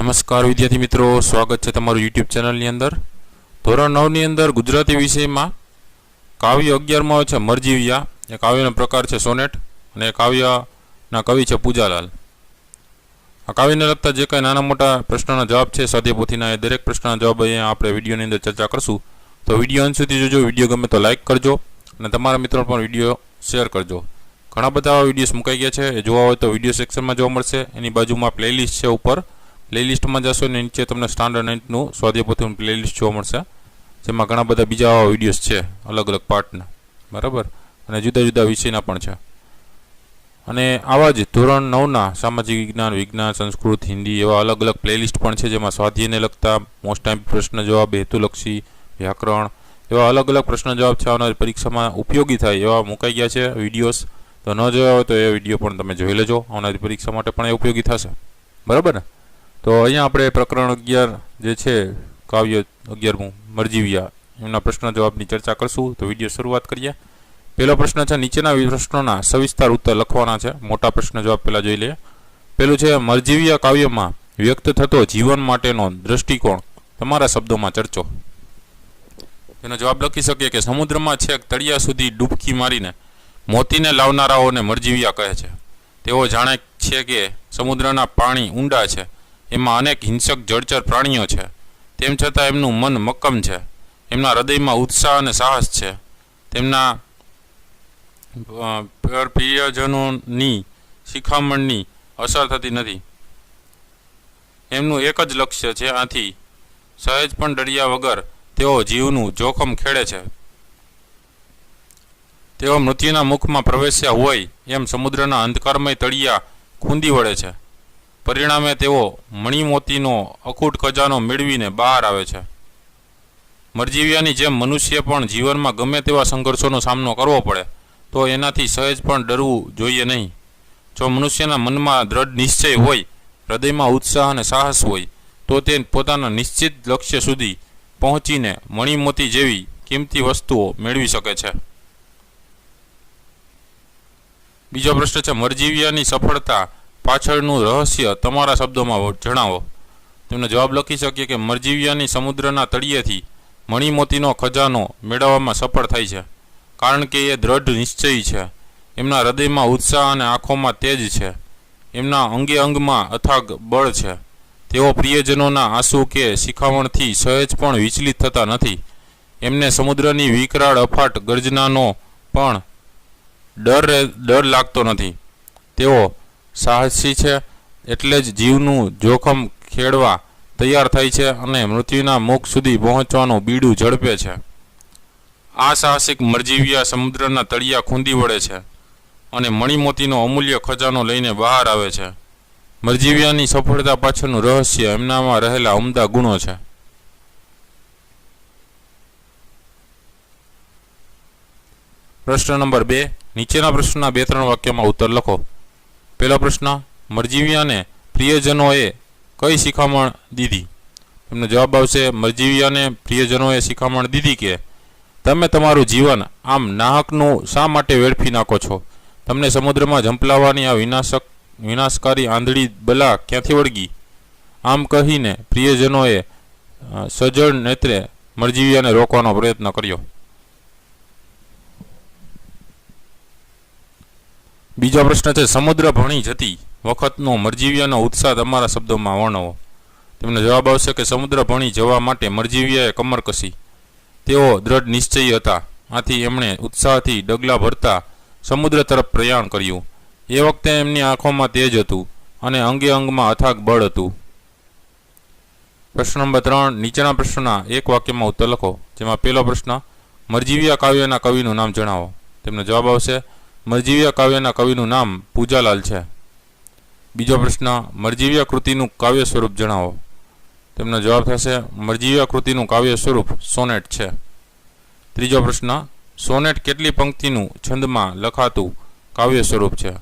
નમસ્કાર વિદ્યાર્થી મિત્રો, સ્વાગત છે તમારું યુટ્યુબ ચેનલની અંદર। ધોરણ 9ની અંદર ગુજરાતી વિષયમાં કાવ્ય 11માં આવે છે મરજીવિયા। એ કાવ્યનો પ્રકાર છે સોનેટ અને એ કાવ્યના કવિ છે પૂજાલાલ। આ કાવ્યને લગતા જે કંઈ નાના મોટા પ્રશ્નોના જવાબ છે સ્વાધ્યાયપોથીના, એ દરેક પ્રશ્નના જવાબ અહીંયા આપણે વિડીયોની અંદર ચર્ચા કરશું। તો વિડીયો અંત સુધી જોજો। વિડીયો ગમે તો લાઇક કરજો અને તમારા મિત્રો પણ વિડીયો શેર કરજો। ઘણા બધા આવા વિડીયોઝ મુકાઈ ગયા છે, એ જોવા હોય તો વિડીયો સેક્શનમાં જોવા મળશે। એની બાજુમાં પ્લેલિસ્ટ છે, ઉપર પ્લેલિસ્ટમાં જશો ને નીચે તમને સ્ટાન્ડર્ડ 9નું સ્વાધ્યાયપોથીનું પ્લેલિસ્ટ જોવા મળશે, જેમાં ઘણા બધા બીજા આવા વિડીયોઝ છે અલગ અલગ પાર્ટના, બરાબર, અને જુદા જુદા વિષયના પણ છે। અને આવા જ ધોરણ 9ના સામાજિક વિજ્ઞાન, વિજ્ઞાન, સંસ્કૃત, હિન્દી એવા અલગ અલગ પ્લેલિસ્ટ પણ છે, જેમાં સ્વાધ્યાયને લગતા મોસ્ટ ટાઈમ પ્રશ્ન જવાબ, હેતુલક્ષી, વ્યાકરણ એવા અલગ અલગ પ્રશ્ન જવાબ છે આવનારી પરીક્ષામાં ઉપયોગી થાય એવા મુકાઈ ગયા છે વિડીયોઝ। તો ન જોયા હોય તો એ વિડીયો પણ તમે જોઈ લેજો, આવનારી પરીક્ષા માટે પણ એ ઉપયોગી થશે, બરાબર ને। તો અહીંયા આપણે પ્રકરણ 11 જે છે કાવ્ય 11મું મરજીવિયા, એમના પ્રશ્ન જવાબની ચર્ચા કરશું। તો વિડીયો શરૂઆત કરીએ। પહેલો પ્રશ્ન છે, નીચેના પ્રશ્નોના સવિસ્તાર ઉત્તર લખવાના છે। મોટા પ્રશ્ન જવાબ પહેલા જોઈ લઈએ। પહેલું છે, મરજીવિયા કાવ્યમાં વ્યક્ત થતો જીવન માટેનો દ્રષ્ટિકોણ તમારા શબ્દોમાં ચર્ચો। તેનો જવાબ લખી શકીએ કે સમુદ્રમાં છેક તળિયા સુધી ડૂબકી મારીને મોતીને લાવનારાઓને મરજીવિયા કહે છે। તેઓ જાણે છે કે સમુદ્રના પાણી ઊંડા છે, એમાં અનેક હિંસક જળચર પ્રાણીઓ છે, તેમ છતાં એમનું મન મક્કમ છે, એમના હૃદયમાં ઉત્સાહ અને સાહસ છે, તેમના પ્રિયજનોની શિખામણની અસર થતી નથી, એમનું એક જ લક્ષ્ય છે, આથી સહેજ પણ ડર્યા વગર તેઓ જીવનું જોખમ ખેડે છે। તેઓ મૃત્યુના મુખમાં પ્રવેશ્યા હોય એમ સમુદ્રના અંધકારમય તળિયા ખૂંદી વળે છે, પરિણામે તેઓ મણિમોતીનો અખૂટ ખજાનો મેળવીને બહાર આવે છે। મરજીવિયાની જેમ મનુષ્ય પણ જીવનમાં ગમે તેવા સંઘર્ષોનો સામનો કરવો પડે તો એનાથી સહેજ પણ ડરવું જોઈએ નહીં। જો મનુષ્યના મનમાં દ્રઢ નિશ્ચય હોય, હૃદયમાં ઉત્સાહ અને સાહસ હોય, તો તે પોતાના નિશ્ચિત લક્ષ્ય સુધી પહોંચીને મણિમોતી જેવી કિંમતી વસ્તુઓ મેળવી શકે છે। બીજો પ્રશ્ન છે, મરજીવિયાની સફળતા પાછળનું રહસ્ય તમારા શબ્દોમાં જણાવો। તેનો જવાબ લખી શકીએ કે મરજીવિયાની સમુદ્રના તળિયેથી મણિમોતીનો ખજાનો મેળવવામાં સફળ થાય છે, કારણ કે એ દ્રઢ નિશ્ચયી છે, એમના હૃદયમાં ઉત્સાહ અને આંખોમાં તેજ છે, એમના અંગે અંગમાં અથાગ બળ છે, તેઓ પ્રિયજનોના આંસુ કે શિખામણથી સહેજ પણ વિચલિત થતા નથી, એમને સમુદ્રની વિકરાળ અફાટ ગર્જનાનો પણ ડર લાગતો નથી, તેઓ સાહસી છે, એટલે જ જીવનું જોખમ ખેડવા તૈયાર થાય છે અને મૃત્યુના મુખ સુધી પહોંચવાનું બીડું ઝડપે છે। આ સાહસિક મરજીવિયા સમુદ્રના તળિયા ખૂંદી વળે છે અને મણિમોતીનો અમૂલ્ય ખજાનો લઈને બહાર આવે છે। મરજીવિયાની સફળતા પાછળનું રહસ્ય એમનામાં રહેલા ઉમદા ગુણો છે। પ્રશ્ન નંબર 2, નીચેના પ્રશ્નના 2-3 વાક્યમાં ઉત્તર લખો। પહેલો પ્રશ્ન, મરજીવિયાને પ્રિયજનોએ કઈ શિખામણ દીધી? એમનો જવાબ આવશે, મરજીવિયાને પ્રિયજનોએ શિખામણ દીધી કે તમે તમારું જીવન આમ નાહકનું શા માટે વેડફી નાખો છો? તમને સમુદ્રમાં ઝંપલાવવાની આ વિનાશકારી આંધળી બલા ક્યાંથી વળગી? આમ કહીને પ્રિયજનોએ સજળ નેત્રે મરજીવિયાને રોકવાનો પ્રયત્ન કર્યો। બીજો પ્રશ્ન છે, સમુદ્ર ભણી જતી વખતનો મરજીવિયાનો ઉત્સાહ તમારા શબ્દોમાં વર્ણવો। તેમનો જવાબ આવશે કે સમુદ્ર ભણી જવા માટે મરજીવિયાએ કમર કસી, તેઓ દ્રઢ નિશ્ચયી હતા, આથી એમણે ઉત્સાહથી ડગલા ભરતા સમુદ્ર તરફ પ્રયાણ કર્યું। એ વખતે એમની આંખોમાં તેજ હતું અને અંગે અંગમાં અથાગ બળ હતું। પ્રશ્ન નંબર 3, નીચેના પ્રશ્નના એક વાક્યમાં ઉત્તર લખો, જેમાં પહેલો પ્રશ્ન, મરજીવિયા કાવ્યના કવિનું નામ જણાવો। તેમનો જવાબ આવશે, મરજીવિયા કાવ્યના કવિનું નામ પૂજાલાલ છે। બીજો પ્રશ્ન, મરજીવિયા કૃતિનું કાવ્ય સ્વરૂપ જણાવો। તેમનો જવાબ થશે, મરજીવિયા કૃતિનું કાવ્ય સ્વરૂપ સોનેટ છે। ત્રીજો પ્રશ્ન, સોનેટ કેટલી પંક્તિનું છંદમાં લખાતું કાવ્ય સ્વરૂપ છે?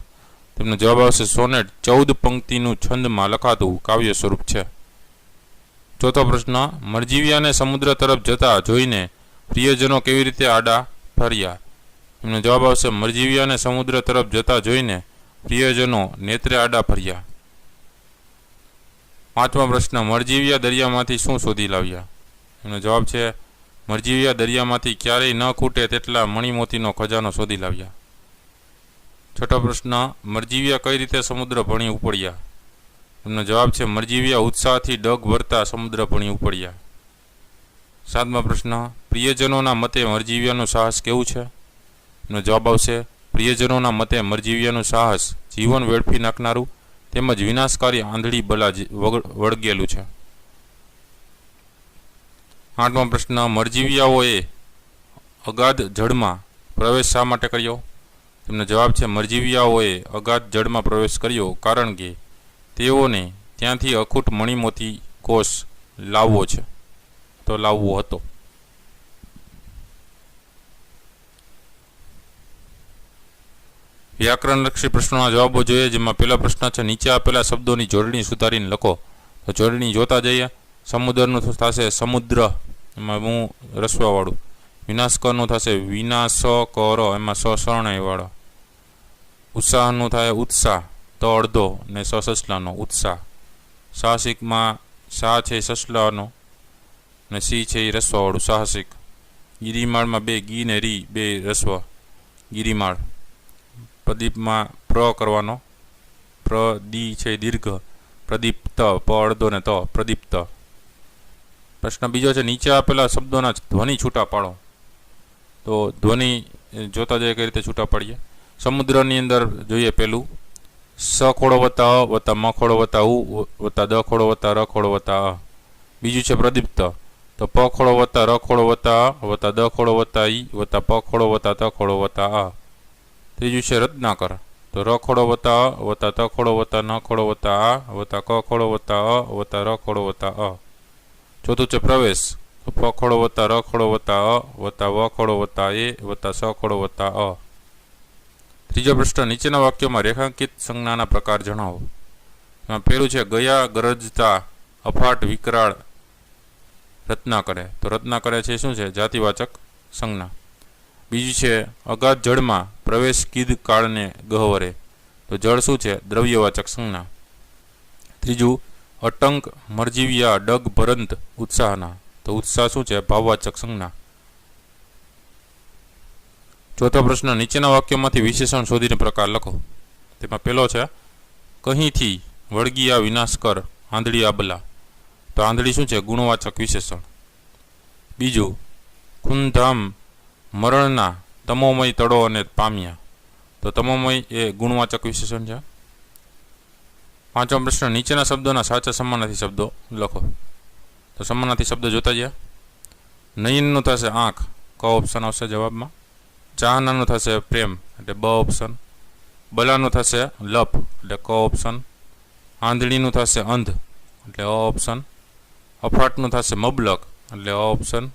તેમનો જવાબ આવશે, સોનેટ 14 પંક્તિનું છંદમાં લખાતું કાવ્ય સ્વરૂપ છે। ચોથો પ્રશ્ન, મરજીવિયાને સમુદ્ર તરફ જતા જોઈને પ્રિયજનો કેવી રીતે આડા ફર્યા? એમનો જવાબ આવશે, મરજીવિયાને સમુદ્ર તરફ જતા જોઈને પ્રિયજનો નેત્રે આડા ફર્યા। પાંચમો પ્રશ્ન, મરજીવિયા દરિયામાંથી શું શોધી લાવ્યા? એનો જવાબ છે મરજીવિયા દરિયામાંથી ક્યારેય ન ખૂટે તેટલા મણિમોતીનો ખજાનો શોધી લાવ્યા. છઠ્ઠો પ્રશ્ન, મરજીવિયા કઈ રીતે સમુદ્ર ભણી ઉપડ્યા? એમનો જવાબ છે મરજીવિયા ઉત્સાહથી ડગ ભરતા સમુદ્ર ભણી ઉપડ્યા. સાતમો પ્રશ્ન, પ્રિયજનોના મતે મરજીવિયાનું સાહસ કેવું છે? એનો જવાબ આવશે પ્રિયજનોના મતે મરજીવિયાનું સાહસ જીવન વેડફી નાખનારું તેમજ વિનાશકારી આંધળી બલા વળગેલું છે. આઠમો પ્રશ્ન, મરજીવિયાઓએ અગાધ જળમાં પ્રવેશ શા માટે કર્યો? તેમનો જવાબ છે મરજીવિયાઓએ અગાધ જળમાં પ્રવેશ કર્યો કારણ કે તેઓને ત્યાંથી અખૂટ મણિમોતી કોષ લાવવો હતો. વ્યાકરણલક્ષી પ્રશ્નોના જવાબો જોઈએ, જેમાં પહેલો પ્રશ્ન છે નીચે આપેલા શબ્દોની જોડણી સુધારીને લખો. તો જોડણી જોતા જઈએ. સમુદ્રનું થશે સમુદ્ર, એમાં હું રસવાવાળું. વિનાશકરનું થશે વિનાશકર, એમાં સસરણાઈ વાળો. ઉત્સાહનું થાય ઉત્સાહ, તો અડધો ને સસલાનો ઉત્સાહ. સાહસિકમાં સા છે સસલાનો ને સી છે એ રસવાવાળું સાહસિક. ગિરિમાળમાં બે ગી ને રી બે રસવ ગિરિમાળ. પ્રદીપમાં પ્ર કરવાનો, પ્રદી છે દીર્ઘ, પ્રદીપ્ત પ અડધો ને ત પ્રદીપ્ત. પ્રશ્ન બીજો છે નીચે આપેલા શબ્દોના ધ્વનિ છૂટા પાડો. તો ધ્વનિ જોતા જઈએ કઈ રીતે છૂટા પાડીએ. સમુદ્રની અંદર જોઈએ પેલું સ ખોડો વત્તા અ વત્તા મ ખોડો વત્તા ઉ વત્તા દ ખોડો વત્તા ર ખોડો વત્તા અ. બીજું છે પ્રદીપ્ત, તો પ ખોડો વત્તા ર ખોડો વત્તા અ વત્તા દ ખોડો વત્તા ઈ વત્તા પ ખોડો વત્તા ત ખોડો વત્તા અ. ત્રીજું છે રત્નાકર, તો ર ખોડો વત્તા અ વત્તા ત ખોડો વત્તા ન ખોડો વત્તા આ વત્તા ક ખોડો વત્તા અ વત્તા ર ખોડો વત્તા અ. ચોથું છે પ્રવેશ, તો પ ખોડો વત્તા ર ખોડો વત્તા અ વત્તા વ ખોડો વત્તા એ વત્તા સ ખોડો વત્તા અ. ત્રીજો પ્રશ્ન, નીચેના વાક્યોમાં રેખાંકિત સંજ્ઞાના પ્રકાર જણાવો. એમાં પહેલું છે ગયા ગરજતા અફાટ વિકરાળ રત્ના કરે, તો રત્ના કરે છે શું છે જાતિવાચક સંજ્ઞા. બીજું છે અગાધ જળમાં પ્રવેશ કીધ કાળને ગહવરે, તો જળ શું છે દ્રવ્યવાચક સંજ્ઞા. ત્રીજું અટંક મરજીવિયા ડગ ભરંત ઉત્સાહના, તો ઉત્સાહ શું છે ભાવવાચક સંજ્ઞા. ચોથો પ્રશ્ન, નીચેના વાક્યોમાંથી વિશેષણ શોધીને પ્રકાર લખો. તેમાં પહેલો છે કહીંથી વળગિયા વિનાશકર આંધળી આબલા, તો આંધળી શું છે ગુણવાચક વિશેષણ. બીજું ખૂનધામ મરણના તમોમય તળો અને પામ્યા, તો તમોમય એ ગુણવાચક વિશેષણ છે. પાંચમો પ્રશ્ન, નીચેના શબ્દોના સાચા સમાનાર્થી શબ્દો લખો. તો સમાનાર્થી શબ્દો જોતા ગયા. નયનનું થશે આંખ, ક ઓપ્શન આવશે જવાબમાં. ચાહનાનું થશે પ્રેમ એટલે બ ઓપ્શન. બલાનું થશે લપ એટલે ક ઓપ્શન. આંધળીનું થશે અંધ એટલે અ ઓપ્શન. અફાટનું થશે મબલક એટલે અ ઓપ્શન.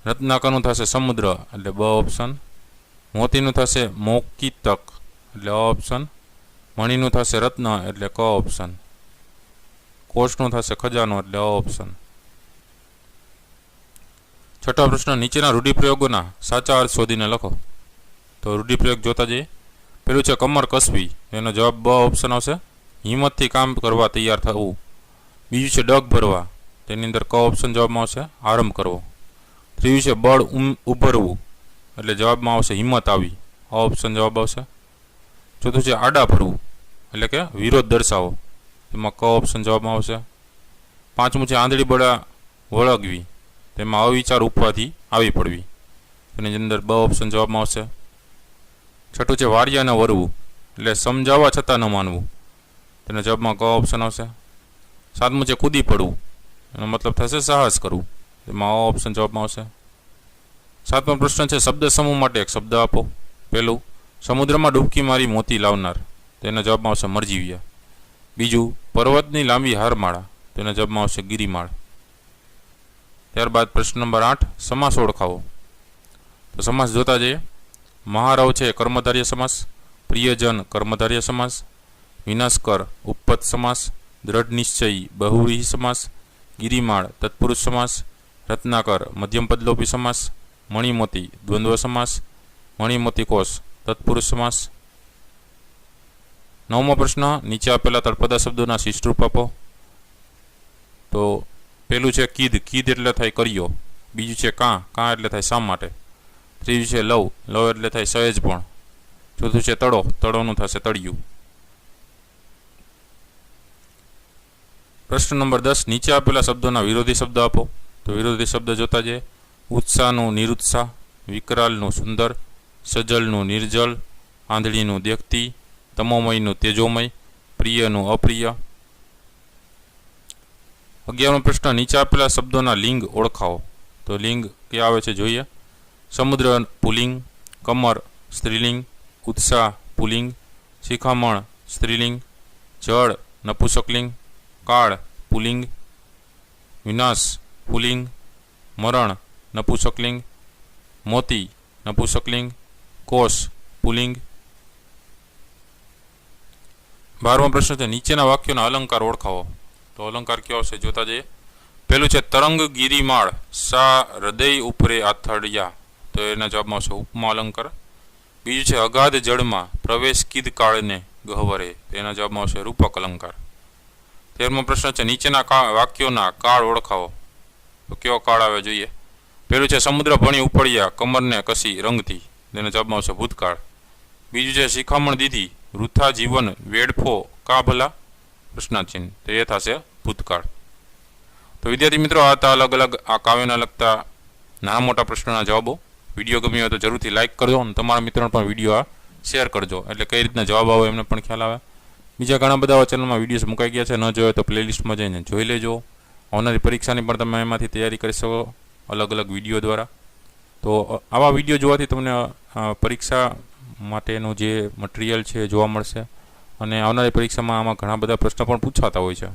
રત્નાકરનું થશે સમુદ્ર એટલે બ ઓપ્શન. મોતીનું થશે મોકીતક એટલે અ ઓપ્શન. મણીનું થશે રત્ન એટલે ક ઓપ્શન. કોષનું થશે ખજાનો એટલે અ ઓપ્શન. છઠ્ઠો પ્રશ્ન, નીચેના રૂઢિપ્રયોગોના સાચા અર્થ શોધીને લખો. તો રૂઢિપ્રયોગ જોતા જઈએ. પેલું છે કમર કસવી, એનો જવાબ બ ઓપ્શન આવશે. હિંમતથી કામ કરવા તૈયાર થવું. બીજું છે ડગ ભરવા, તેની અંદર ક ઓપ્શન જવાબમાં આવશે આરંભ કરવો. ત્રીજું છે બળ ઉભરવું, એટલે જવાબમાં આવશે હિંમત આવી, અ ઓપ્શન જવાબ આવશે. ચોથું છે આડા ભરવું, એટલે કે વિરોધ દર્શાવો, તેમાં ક ઓપ્શન જવાબમાં આવશે. પાંચમું છે આંધળી બળા વળગવી, તેમાં અવિચાર ઉપવાથી આવી પડવી, તેની અંદર બ ઓપ્શન જવાબમાં આવશે. છઠ્ઠું છે વારિયાને વરવું, એટલે સમજાવવા છતાં ન માનવું, તેના જવાબમાં ક ઓપ્શન આવશે. સાતમું છે કૂદી પડવું, એનો મતલબ થશે સાહસ કરવું, તેમાં અ ઓપ્શન જવાબમાં આવશે. સાતમો પ્રશ્ન છે શબ્દ સમૂહ માટે એક શબ્દ આપો. પહેલું સમુદ્રમાં ડૂબકી મારી મોતી લાવનાર, તેના જવાબમાં આવશે મરજીવિયા. બીજું પર્વતની લાંબી હારમાળા, તેના જવાબમાં આવશે ગિરિમાળ. ત્યારબાદ પ્રશ્ન નંબર 8, સમાસ ઓળખાવો. તો સમાસ જોતા જઈએ. મહારવ છે કર્મધાર્ય સમાસ, પ્રિયજન કર્મધાર્ય સમાસ, વિનાશકર ઉપપદ સમાસ, દ્રઢ નિશ્ચયી બહુવ્રીહી સમાસ, ગિરિમાળ તત્પુરુષ સમાસ, રત્નાકર મધ્યમપદલોપી સમાસ, મણિમોતી દ્વંદ્વ સમાસ, મણિમોતી કોષ તત્પુરુષ સમાસ. નવમો પ્રશ્ન, નીચે આપેલા તળપદા શબ્દોના શિષ્ટરૂપ આપો. તો પહેલું છે કીધ, કીધ એટલે થાય કર્યો. બીજું છે કાં, કાં એટલે થાય શા માટે. ત્રીજું છે લવ, લવ એટલે થાય સહેજ પણ. ચોથું છે તળો, તળોનું થશે તળિયું. પ્રશ્ન નંબર 10, નીચે આપેલા શબ્દોના વિરોધી શબ્દ આપો. તો વિરોધી શબ્દ જોતા જઈએ. ઉત્સાહનું નિરુત્સાહ, વિકરાલનું સુંદર, સજલનું નિર્જલ, આંધળીનું દેખતી, તમોમયનું તેજોમય, પ્રિયનું અપ્રિય. 11મો પ્રશ્ન, નીચે આપેલા શબ્દોના લિંગ ઓળખાવો. તો લિંગ ક્યાં આવે છે જોઈએ. સમુદ્ર પુલિંગ, કમર સ્ત્રીલિંગ, ઉત્સાહ પુલિંગ, શિખામણ સ્ત્રીલિંગ, જળ નપુંસકલિંગ, કાળ પુલિંગ, વિનાશ પુલિંગ, મરણ નપુંસકલિંગ, મોતી નપુંસકલિંગ, કોષ પુલિંગ. 12મો પ્રશ્ન છે, નીચેના વાક્યોના અલંકાર ઓળખાવો. તો અલંકાર કયો આવશે જોતા જઈએ. પહેલું છે તરંગ ગિરિમાળ સા હૃદય ઉપરે આથડ્યા. તો એના જવાબમાં આવશે ઉપમા અલંકાર. બીજું છે અગાધ જળમાં પ્રવેશ કીધ કાળને ગહ્વરે. તેના જવાબમાં આવશે રૂપક અલંકાર. 13મો પ્રશ્ન છે, નીચેના વાક્યોના કાળ ઓળખાવો. તો કયો કાળ આવે જોઈએ. પહેલું છે સમુદ્ર ભણી ઉપડ્યા કમરને કસી રંગથી. તેના જવાબમાં આવશે ભૂતકાળ. બીજું છે શિખામણ દીધી વૃથા જીવન વેડફો કા ભલા પ્રશ્નાચિહ્ન. તો એ થશે ભૂતકાળ. તો વિદ્યાર્થી મિત્રો, આ હતા અલગ અલગ આ કાવ્યના લગતા નાના મોટા પ્રશ્નોના જવાબો. વિડીયો ગમ્યો હોય તો જરૂરથી લાઇક કરજો અને તમારા મિત્રોને પણ વિડીયો આ શેર કરજો, એટલે કઈ રીતના જવાબ આવે એમને પણ ખ્યાલ આવે. બીજા ઘણા બધા ચેનલમાં વિડીયોઝ મુકાઈ ગયા છે, ન જોયો તો પ્લેલિસ્ટમાં જઈને જોઈ લેજો. આવનારી પરીક્ષાની પણ તમે એમાંથી તૈયારી કરી શકો અલગ અલગ વિડીયો દ્વારા. તો આવા વિડીયો જોવાથી તમને પરીક્ષા માટેનું જે મટીરિયલ છે જોવા મળશે, અને આવનારી પરીક્ષામાં આમાં ઘણા બધા પ્રશ્નો પણ પૂછાતા હોય છે.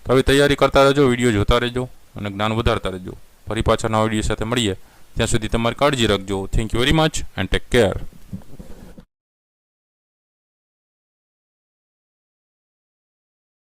તો હવે તૈયારી કરતા રહેજો, વિડીયો જોતા રહેજો અને જ્ઞાન વધારતા રહેજો. ફરી પાછા નવા વિડીયો સાથે મળીએ. ત્યાં સુધી તમારી કાળજી રાખજો. Thank you very much and take care.